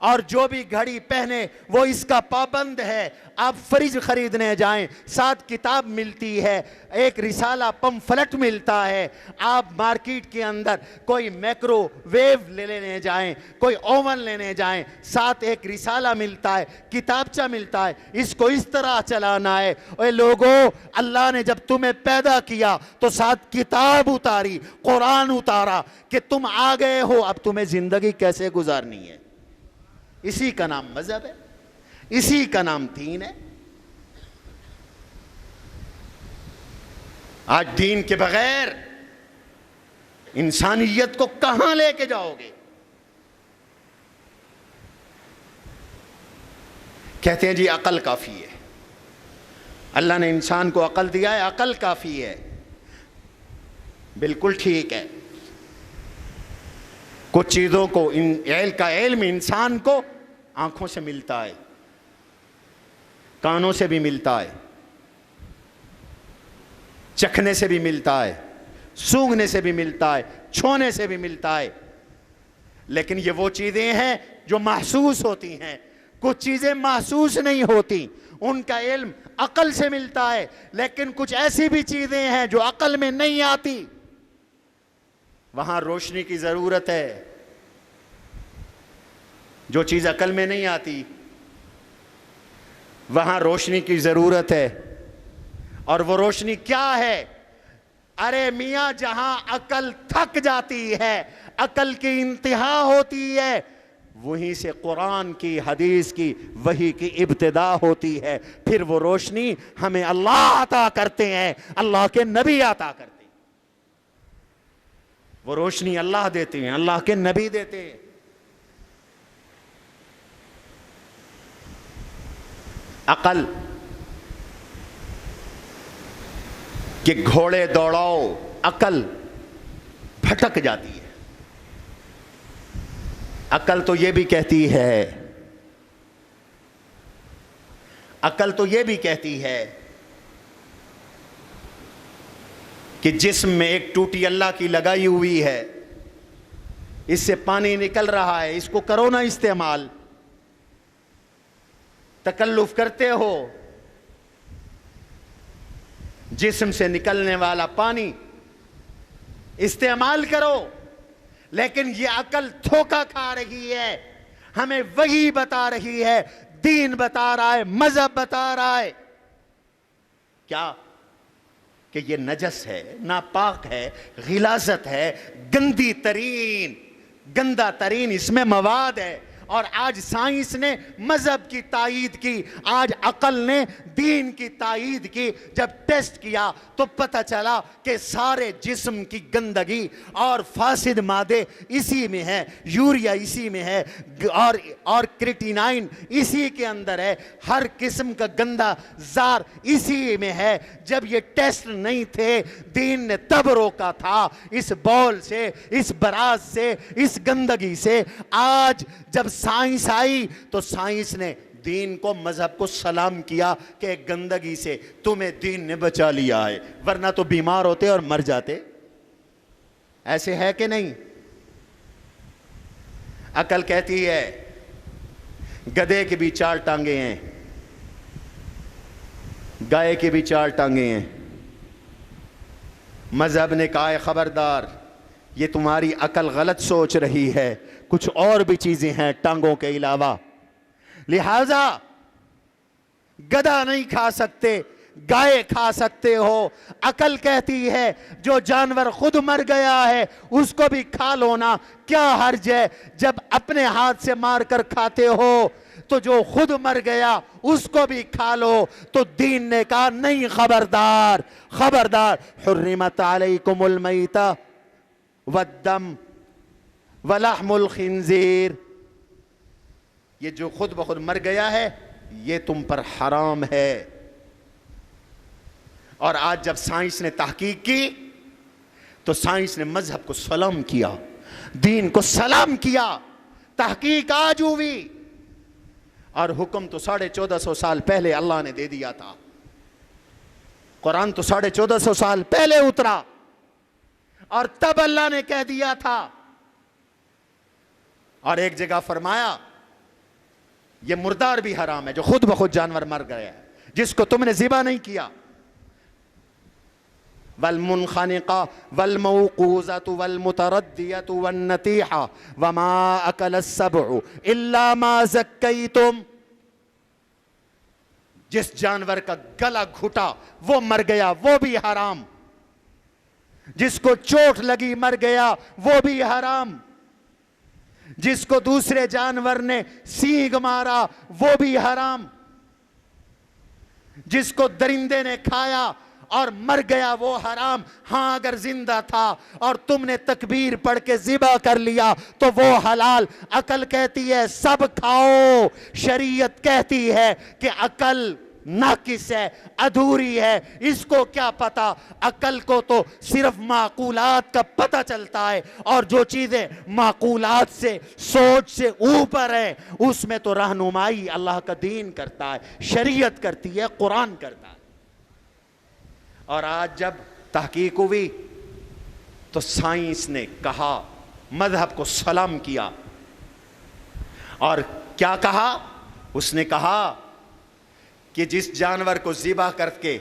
اور جو بھی گھڑی پہنے وہ اس کا پابند ہے۔ آپ فریج خریدنے جائیں ساتھ کتاب ملتی ہے، ایک رسالہ پمفلٹ ملتا ہے۔ آپ مارکیٹ کے اندر کوئی میکرو ویو لینے جائیں، کوئی اوون لینے جائیں، ساتھ ایک رسالہ ملتا ہے، کتابچہ ملتا ہے، اس کو اس طرح چلانا ہے۔ اے لوگو، اللہ نے جب تمہیں پیدا کیا تو ساتھ کتاب اتاری، قرآن اتارا کہ تم آ گئے ہو، اب تمہیں زندگی کیسے گزارنی ہے۔ اسی کا نام مذہب ہے، اسی کا نام دین ہے۔ آج دین کے بغیر انسانیت کو کہاں لے کے جاؤ گے؟ کہتے ہیں جی عقل کافی ہے، اللہ نے انسان کو عقل دیا ہے، عقل کافی ہے۔ بالکل ٹھیک ہے، کچھ چیزوں کو کا علم انسان کو آنکھوں سے ملتا ہے، کانوں سے بھی ملتا ہے، چکھنے سے بھی ملتا ہے، سونگھنے سے بھی ملتا ہے، چھونے سے بھی ملتا ہے، لیکن یہ وہ چیزیں ہیں جو محسوس ہوتی ہیں۔ کچھ چیزیں محسوس نہیں ہوتی، ان کا علم عقل سے ملتا ہے، لیکن کچھ ایسی بھی چیزیں ہیں جو عقل میں نہیں آتی، وہاں روشنی کی ضرورت ہے۔ جو چیز عقل میں نہیں آتی وہاں روشنی کی ضرورت ہے، اور وہ روشنی کیا ہے؟ ارے میاں، جہاں عقل تھک جاتی ہے، عقل کی انتہا ہوتی ہے، وہیں سے قرآن کی، حدیث کی، وحی کی ابتدا ہوتی ہے۔ پھر وہ روشنی ہمیں اللہ عطا کرتے ہیں، اللہ کے نبی عطا کرتے ہیں۔ وہ روشنی اللہ دیتے ہیں، اللہ کے نبی دیتے ہیں۔ عقل کہ گھوڑے دوڑاؤ، عقل بھٹک جاتی ہے۔ عقل تو یہ بھی کہتی ہے، عقل تو یہ بھی کہتی ہے کہ جسم میں ایک ٹوٹی اللہ کی لگائی ہوئی ہے، اس سے پانی نکل رہا ہے، اس کو کرو نا استعمال۔ تکلف کرتے ہو، جسم سے نکلنے والا پانی استعمال کرو، لیکن یہ عقل دھوکہ کھا رہی ہے، ہمیں وحی بتا رہی ہے، دین بتا رہا ہے، مذہب بتا رہا ہے کیا؟ کہ یہ نجس ہے، ناپاک ہے، غلاظت ہے، گندی ترین، گندا ترین اس میں مواد ہے۔ اور آج سائنس نے مذہب کی تائید کی، آج عقل نے دین کی تائید کی۔ جب ٹیسٹ کیا تو پتہ چلا کہ سارے جسم کی گندگی اور فاسد مادے اسی میں ہے، یوریا اسی میں ہے، اور کریٹینائن اسی کے اندر ہے، ہر قسم کا گندا زار اسی میں ہے۔ جب یہ ٹیسٹ نہیں تھے، دین نے تب روکا تھا اس بول سے، اس براز سے، اس گندگی سے۔ آج جب سائنس آئی تو سائنس نے دین کو، مذہب کو سلام کیا کہ گندگی سے تمہیں دین نے بچا لیا ہے، ورنہ تو بیمار ہوتے اور مر جاتے۔ ایسے ہے کہ نہیں؟ عقل کہتی ہے گدھے کی بھی 4 ٹانگیں ہیں، گائے کی بھی 4 ٹانگیں ہیں۔ مذہب نے کہا ہے خبردار، یہ تمہاری عقل غلط سوچ رہی ہے، کچھ اور بھی چیزیں ہیں ٹانگوں کے علاوہ، لہذا گدھا نہیں کھا سکتے، گائے کھا سکتے ہو۔ عقل کہتی ہے جو جانور خود مر گیا ہے اس کو بھی کھا لو نا، کیا حرج ہے؟ جب اپنے ہاتھ سے مار کر کھاتے ہو تو جو خود مر گیا اس کو بھی کھا لو۔ تو دین نے کہا نہیں، خبردار خبردار، حرمت علیکم المیتہ والدم ولحم الخنزیر، یہ جو خود بخود مر گیا ہے یہ تم پر حرام ہے۔ اور آج جب سائنس نے تحقیق کی تو سائنس نے مذہب کو سلام کیا، دین کو سلام کیا۔ تحقیق آج ہوئی اور حکم تو 1450 سال پہلے اللہ نے دے دیا تھا۔ قرآن تو 1450 سال پہلے اترا اور تب اللہ نے کہہ دیا تھا۔ اور ایک جگہ فرمایا یہ مردار بھی حرام ہے، جو خود بخود جانور مر گیا ہے، جس کو تم نے ذبح نہیں کیا۔ والمنخنقة والموقوذة والمتردية والنطيحة وما أكل السبع إلا ما زكيتم، جس جانور کا گلا گھٹا وہ مر گیا وہ بھی حرام، جس کو چوٹ لگی مر گیا وہ بھی حرام، جس کو دوسرے جانور نے سینگ مارا وہ بھی حرام، جس کو درندے نے کھایا اور مر گیا وہ حرام۔ ہاں اگر زندہ تھا اور تم نے تکبیر پڑھ کے ذبح کر لیا تو وہ حلال۔ عقل کہتی ہے سب کھاؤ، شریعت کہتی ہے کہ عقل ناقص ہے، ادھوری ہے، اس کو کیا پتا؟ عقل کو تو صرف معقولات کا پتہ چلتا ہے، اور جو چیزیں معقولات سے، سوچ سے اوپر ہیں اس میں تو رہنمائی اللہ کا دین کرتا ہے، شریعت کرتی ہے، قرآن کرتا ہے۔ اور آج جب تحقیق ہوئی تو سائنس نے کہا، مذہب کو سلام کیا، اور کیا کہا؟ اس نے کہا کہ جس جانور کو ذبح کر کے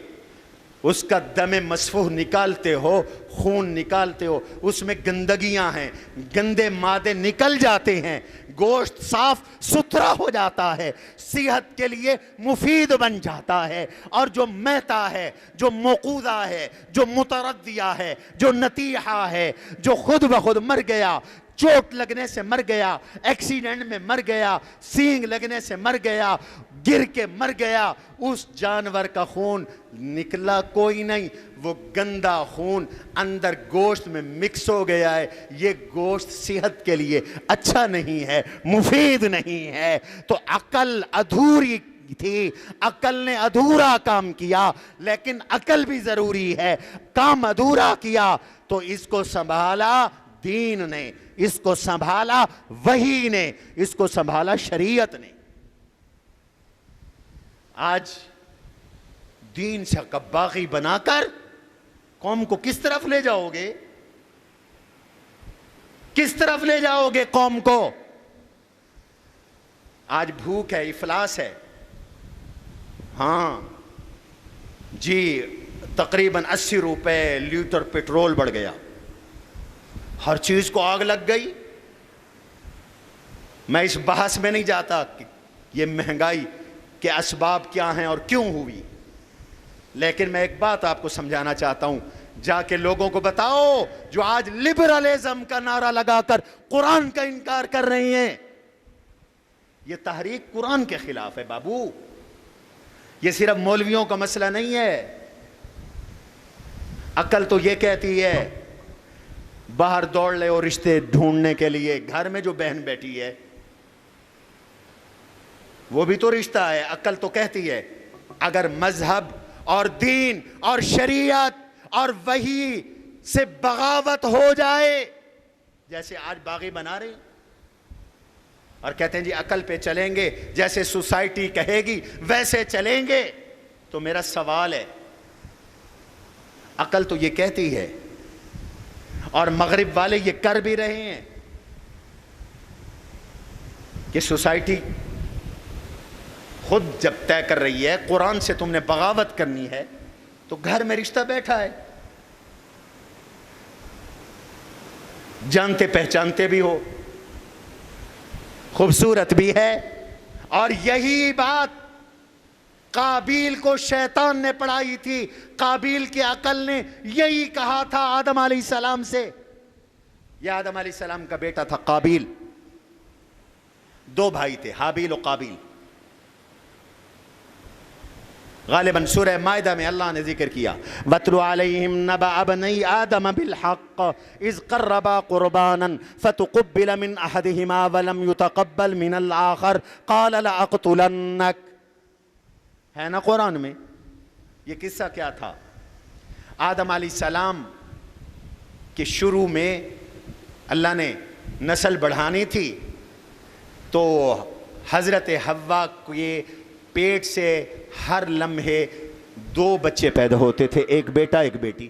اس کا دم مسفوح نکالتے ہو، خون نکالتے ہو، اس میں گندگیاں ہیں، گندے مادے نکل جاتے ہیں، گوشت صاف ستھرا ہو جاتا ہے، صحت کے لیے مفید بن جاتا ہے، اور جو میتا ہے، جو موقوذہ ہے، جو متردیہ ہے، جو نتیحہ ہے، جو خود بخود مر گیا، چوٹ لگنے سے مر گیا، ایکسیڈنٹ میں مر گیا، سینگ لگنے سے مر گیا، گر کے مر گیا، اس جانور کا خون نکلا کوئی نہیں، وہ گندا خون اندر گوشت میں مکس ہو گیا ہے، یہ گوشت صحت کے لیے اچھا نہیں ہے، مفید نہیں ہے۔ تو عقل ادھوری تھی، عقل نے ادھورا کام کیا، لیکن عقل بھی ضروری ہے، کام ادھورا کیا تو اس کو سنبھالا دین نے، اس کو سنبھالا وحی نے، اس کو سنبھالا شریعت نے۔ آج دین سے باغی بنا کر قوم کو کس طرف لے جاؤ گے؟ کس طرف لے جاؤ گے قوم کو؟ آج بھوک ہے، افلاس ہے، ہاں جی تقریباً 80 روپے لیٹر پیٹرول بڑھ گیا، ہر چیز کو آگ لگ گئی۔ میں اس بحث میں نہیں جاتا کہ یہ مہنگائی کے اسباب کیا ہیں اور کیوں ہوئی، لیکن میں ایک بات آپ کو سمجھانا چاہتا ہوں، جا کے لوگوں کو بتاؤ جو آج لبرلزم کا نعرہ لگا کر قرآن کا انکار کر رہی ہیں، یہ تحریک قرآن کے خلاف ہے بابو، یہ صرف مولویوں کا مسئلہ نہیں ہے۔ عقل تو یہ کہتی ہے باہر دوڑ لے اور رشتے ڈھونڈنے کے لیے، گھر میں جو بہن بیٹھی ہے وہ بھی تو رشتہ ہے۔ عقل تو کہتی ہے اگر مذہب اور دین اور شریعت اور وحی سے بغاوت ہو جائے، جیسے آج باغی بنا رہے ہیں اور کہتے ہیں جی عقل پہ چلیں گے، جیسے سوسائٹی کہے گی ویسے چلیں گے، تو میرا سوال ہے عقل تو یہ کہتی ہے اور مغرب والے یہ کر بھی رہے ہیں کہ سوسائٹی خود جب طے کر رہی ہے قرآن سے تم نے بغاوت کرنی ہے تو گھر میں رشتہ بیٹھا ہے، جانتے پہچانتے بھی ہو، خوبصورت بھی ہے، اور یہی بات قابیل کو شیطان نے پڑھائی تھی۔ قابیل کی عقل نے یہی کہا تھا آدم علیہ السلام سے، یہ آدم علیہ السلام کا بیٹا تھا قابیل، دو بھائی تھے حابیل و قابیل۔ غالباً سورہ مائدہ میں اللہ نے ذکر کیا وَاتْلُ عَلَيْهِمْ نَبَأَ ابْنَيْ آدَمَ بِالْحَقِّ إِذْ قَرَّبَا قُرْبَانًا فَتُقُبِّلَ مِنْ أَحَدِهِمَا وَلَمْ يُتَقَبَّلْ مِنَ الْآخَرِ قَالَ لَأَقْتُلَنَّكَ۔ ہے نا قرآن میں؟ یہ قصہ کیا تھا؟ آدم علیہ السلام کے شروع میں اللہ نے نسل بڑھانی تھی تو حضرت حوا کے پیٹ سے ہر لمحے 2 بچے پیدا ہوتے تھے، ایک بیٹا ایک بیٹی،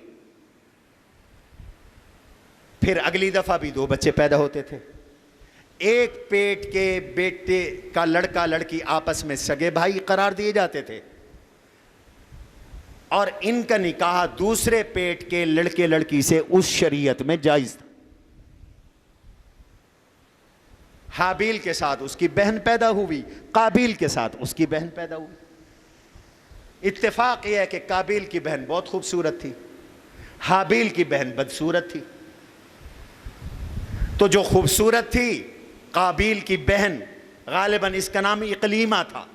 پھر اگلی دفعہ بھی 2 بچے پیدا ہوتے تھے۔ ایک پیٹ کے بیٹے کا لڑکا لڑکی آپس میں سگے بھائی قرار دیے جاتے تھے، اور ان کا نکاح دوسرے پیٹ کے لڑکے لڑکی سے اس شریعت میں جائز تھا۔ حابیل کے ساتھ اس کی بہن پیدا ہوئی، قابیل کے ساتھ اس کی بہن پیدا ہوئی۔ اتفاق یہ ہے کہ قابیل کی بہن بہت خوبصورت تھی، حابیل کی بہن بدصورت تھی، تو جو خوبصورت تھی قابیل کی بہن، غالباً اس کا نام اقلیمہ تھا،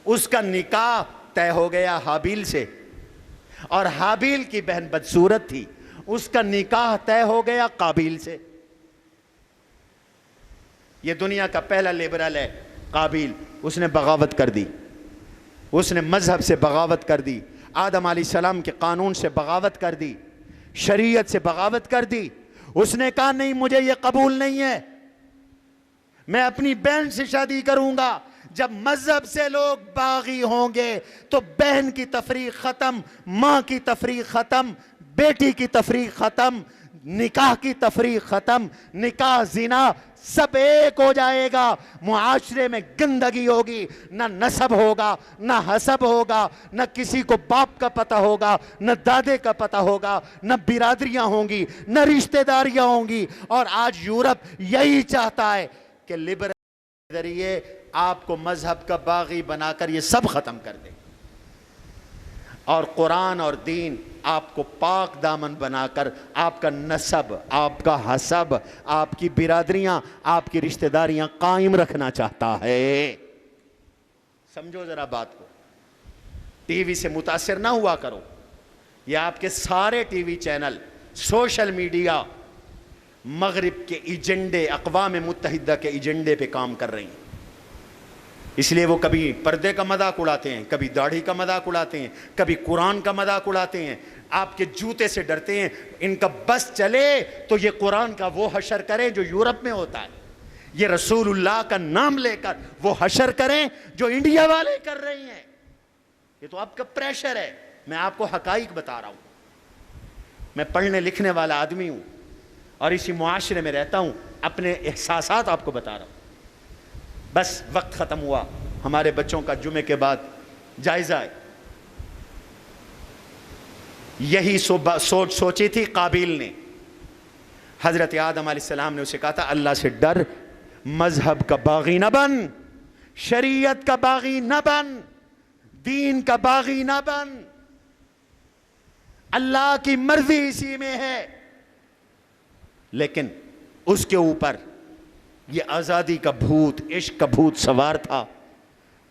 اس کا نکاح طے ہو گیا حابیل سے، اور حابیل کی بہن بدصورت تھی، اس کا نکاح طے ہو گیا قابیل سے۔ یہ دنیا کا پہلا لیبرل ہے قابیل، اس نے بغاوت کر دی، اس نے مذہب سے بغاوت کر دی، آدم علیہ السلام کے قانون سے بغاوت کر دی، شریعت سے بغاوت کر دی۔ اس نے کہا نہیں، مجھے یہ قبول نہیں ہے، میں اپنی بہن سے شادی کروں گا۔ جب مذہب سے لوگ باغی ہوں گے تو بہن کی تفریق ختم، ماں کی تفریق ختم، بیٹی کی تفریق ختم، نکاح کی تفریق ختم، نکاح زنا سب ایک ہو جائے گا، معاشرے میں گندگی ہوگی، نہ نسب ہوگا، نہ حسب ہوگا، نہ کسی کو باپ کا پتہ ہوگا، نہ دادے کا پتہ ہوگا، نہ برادریاں ہوں گی، نہ رشتہ داریاں ہوں گی۔ اور آج یورپ یہی چاہتا ہے کہ لبرل کے ذریعے آپ کو مذہب کا باغی بنا کر یہ سب ختم کر دے، اور قرآن اور دین آپ کو پاک دامن بنا کر آپ کا نسب، آپ کا حسب، آپ کی برادریاں، آپ کی رشتہ داریاں قائم رکھنا چاہتا ہے۔ سمجھو ذرا بات کو، ٹی وی سے متاثر نہ ہوا کرو، یہ آپ کے سارے T V channel, social media مغرب کے ایجنڈے، اقوام متحدہ کے ایجنڈے پہ کام کر رہی ہیں۔ اس لیے وہ کبھی پردے کا مذاق اڑاتے ہیں، کبھی داڑھی کا مذاق اڑاتے ہیں، کبھی قرآن کا مذاق اڑاتے ہیں، آپ کے جوتے سے ڈرتے ہیں۔ ان کا بس چلے تو یہ قرآن کا وہ حشر کریں جو یورپ میں ہوتا ہے، یہ رسول اللہ کا نام لے کر وہ حشر کریں جو انڈیا والے کر رہے ہیں۔ یہ تو آپ کا پریشر ہے، میں آپ کو حقائق بتا رہا ہوں۔ میں پڑھنے لکھنے والا آدمی ہوں اور اسی معاشرے میں رہتا ہوں، اپنے احساسات آپ کو بتا رہا ہوں۔ بس وقت ختم ہوا، ہمارے بچوں کا جمعے کے بعد جائزہ ہے۔ یہی سوچ سوچی تھی قابیل نے۔ حضرت آدم علیہ السلام نے اسے کہا تھا اللہ سے ڈر، مذہب کا باغی نہ بن، شریعت کا باغی نہ بن، دین کا باغی نہ بن، اللہ کی مرضی اسی میں ہے۔ لیکن اس کے اوپر یہ آزادی کا بھوت، عشق کا بھوت سوار تھا،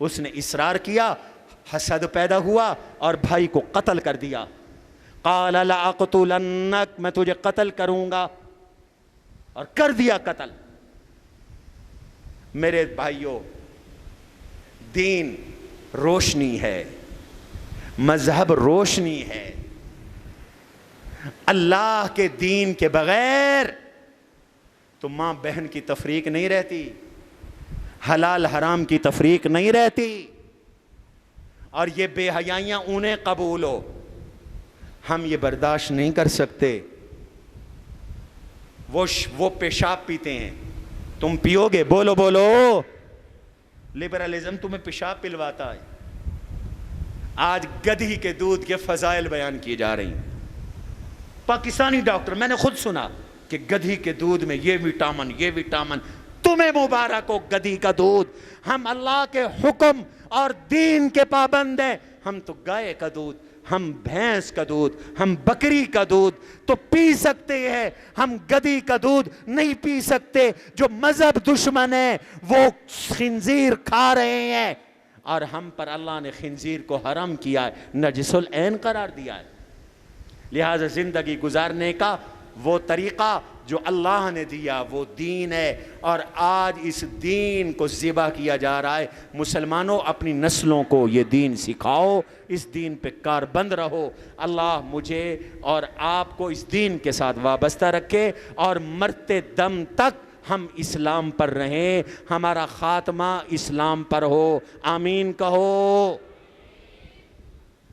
اس نے اصرار کیا، حسد پیدا ہوا اور بھائی کو قتل کر دیا۔ قال لأقتلنک، میں تجھے قتل کروں گا، اور کر دیا قتل۔ میرے بھائیوں، دین روشنی ہے، مذہب روشنی ہے، اللہ کے دین کے بغیر تو ماں بہن کی تفریق نہیں رہتی، حلال حرام کی تفریق نہیں رہتی، اور یہ بے حیائیاں انہیں قبول ہو، ہم یہ برداشت نہیں کر سکتے۔ وہ پیشاب پیتے ہیں، تم پیو گے؟ بولو بولو، لبرلزم تمہیں پیشاب پلواتا ہے۔ آج گدھی کے دودھ کے فضائل بیان کیے جا رہے ہیں، پاکستانی ڈاکٹر، میں نے خود سنا کہ گدھی کے دودھ میں یہ وٹامن، یہ وٹامن، تمہیں مبارک ہو گدھی کا دودھ۔ ہم اللہ کے حکم اور دین کے پابند ہیں، ہم تو گائے کا دودھ، ہم بھینس کا دودھ، ہم بکری کا دودھ تو پی سکتے ہیں، ہم گدھی کا دودھ نہیں پی سکتے۔ جو مذہب دشمن ہے وہ خنزیر کھا رہے ہیں، اور ہم پر اللہ نے خنزیر کو حرام کیا ہے، نجس العین قرار دیا ہے۔ لہذا زندگی گزارنے کا وہ طریقہ جو اللہ نے دیا وہ دین ہے، اور آج اس دین کو ذبح کیا جا رہا ہے۔ مسلمانوں، اپنی نسلوں کو یہ دین سکھاؤ، اس دین پہ کاربند رہو۔ اللہ مجھے اور آپ کو اس دین کے ساتھ وابستہ رکھے، اور مرتے دم تک ہم اسلام پر رہیں، ہمارا خاتمہ اسلام پر ہو، آمین کہو۔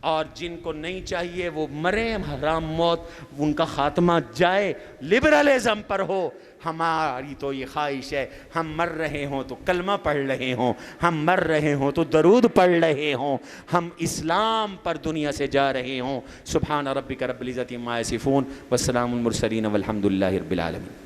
اور جن کو نہیں چاہیے وہ مریں حرام موت، ان کا خاتمہ جائے لبرلزم پر ہو۔ ہماری تو یہ خواہش ہے ہم مر رہے ہوں تو کلمہ پڑھ رہے ہوں، ہم مر رہے ہوں تو درود پڑھ رہے ہوں، ہم اسلام پر دنیا سے جا رہے ہوں۔ سبحان ربک رب العزت عما یصفون، والسلام المرسلین والحمد للہ رب العالمین۔